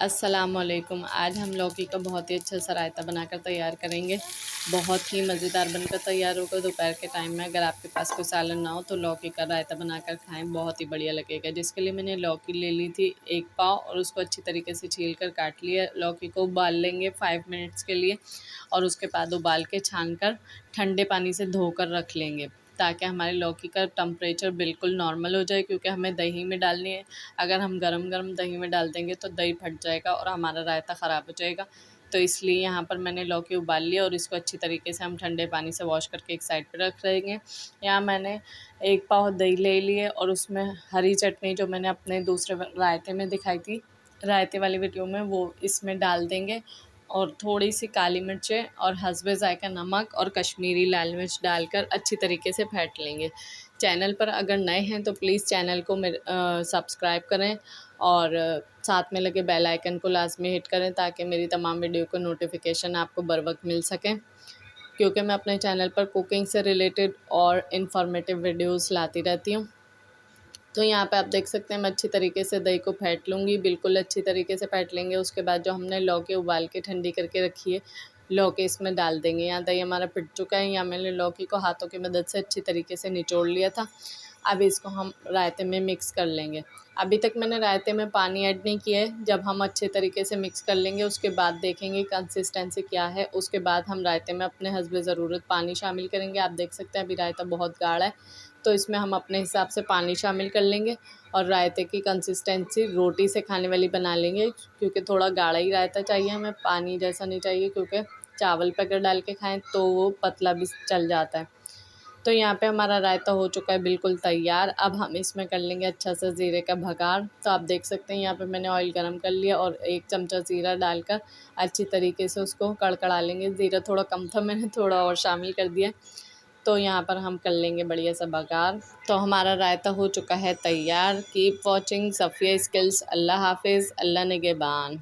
अस्सलामुअलैकुम। आज हम लौकी का बहुत ही अच्छा सा रायता बनाकर तैयार करेंगे। बहुत ही मज़ेदार बनकर तैयार होगा। दोपहर के टाइम में अगर आपके पास कोई सालन ना हो तो लौकी का रायता बनाकर खाएं, बहुत ही बढ़िया लगेगा। जिसके लिए मैंने लौकी ले ली थी 1 पाव और उसको अच्छी तरीके से छील कर काट लिया। लौकी को उबाल लेंगे 5 मिनट्स के लिए और उसके बाद उबाल के छान कर ठंडे पानी से धोकर रख लेंगे, ताकि हमारे लौकी का टेम्परेचर बिल्कुल नॉर्मल हो जाए, क्योंकि हमें दही में डालनी है। अगर हम गरम गरम दही में डाल देंगे तो दही फट जाएगा और हमारा रायता ख़राब हो जाएगा। तो इसलिए यहाँ पर मैंने लौकी उबाल लिया और इसको अच्छी तरीके से हम ठंडे पानी से वॉश करके एक साइड पर रख देंगे। यहाँ मैंने 1 पाव दही ले लिए और उसमें हरी चटनी जो मैंने अपने दूसरे रायते में दिखाई थी, रायते वाली वीडियो में, वो इसमें डाल देंगे। और थोड़ी सी काली मिर्चें और हस्बे ज़ायका नमक और कश्मीरी लाल मिर्च डालकर अच्छी तरीके से फेंट लेंगे। चैनल पर अगर नए हैं तो प्लीज़ चैनल को सब्सक्राइब करें और साथ में लगे बेल आइकन को लाजमी हिट करें, ताकि मेरी तमाम वीडियो को नोटिफिकेशन आपको बर वक्त मिल सकें, क्योंकि मैं अपने चैनल पर कुकिंग से रिलेटेड और इन्फॉर्मेटिव वीडियोस लाती रहती हूँ। तो यहाँ पे आप देख सकते हैं मैं अच्छी तरीके से दही को फेंट लूँगी, बिल्कुल अच्छी तरीके से फेंट लेंगे। उसके बाद जो हमने लौकी उबाल के ठंडी करके रखी है, लौकी इसमें डाल देंगे। यहाँ दही हमारा पिट चुका है। यहाँ मैंने लौकी को हाथों की मदद से अच्छी तरीके से निचोड़ लिया था। अब इसको हम रायते में मिक्स कर लेंगे। अभी तक मैंने रायते में पानी ऐड नहीं किया है। जब हम अच्छे तरीके से मिक्स कर लेंगे उसके बाद देखेंगे कंसिस्टेंसी क्या है। उसके बाद हम रायते में अपने हस्बे ज़रूरत पानी शामिल करेंगे। आप देख सकते हैं अभी रायता बहुत गाढ़ा है, तो इसमें हम अपने हिसाब से पानी शामिल कर लेंगे और रायते की कंसिस्टेंसी रोटी से खाने वाली बना लेंगे, क्योंकि थोड़ा गाढ़ा ही रायता चाहिए हमें, पानी जैसा नहीं चाहिए, क्योंकि चावल पे अगर डाल के खाएं तो वो पतला भी चल जाता है। तो यहाँ पे हमारा रायता हो चुका है बिल्कुल तैयार। अब हम इसमें कर लेंगे अच्छा सा ज़ीरे का भगार। तो आप देख सकते हैं यहाँ पे मैंने ऑयल गरम कर लिया और 1 चमचा ज़ीरा डालकर अच्छी तरीके से उसको कड़कड़ा लेंगे। ज़ीरा थोड़ा कम था, मैंने थोड़ा और शामिल कर दिया। तो यहाँ पर हम कर लेंगे बढ़िया सा बघार। तो हमारा रायता हो चुका है तैयार। Keep watching Safia skills. अल्लाह हाफिज़, अल्लाह निगहबान।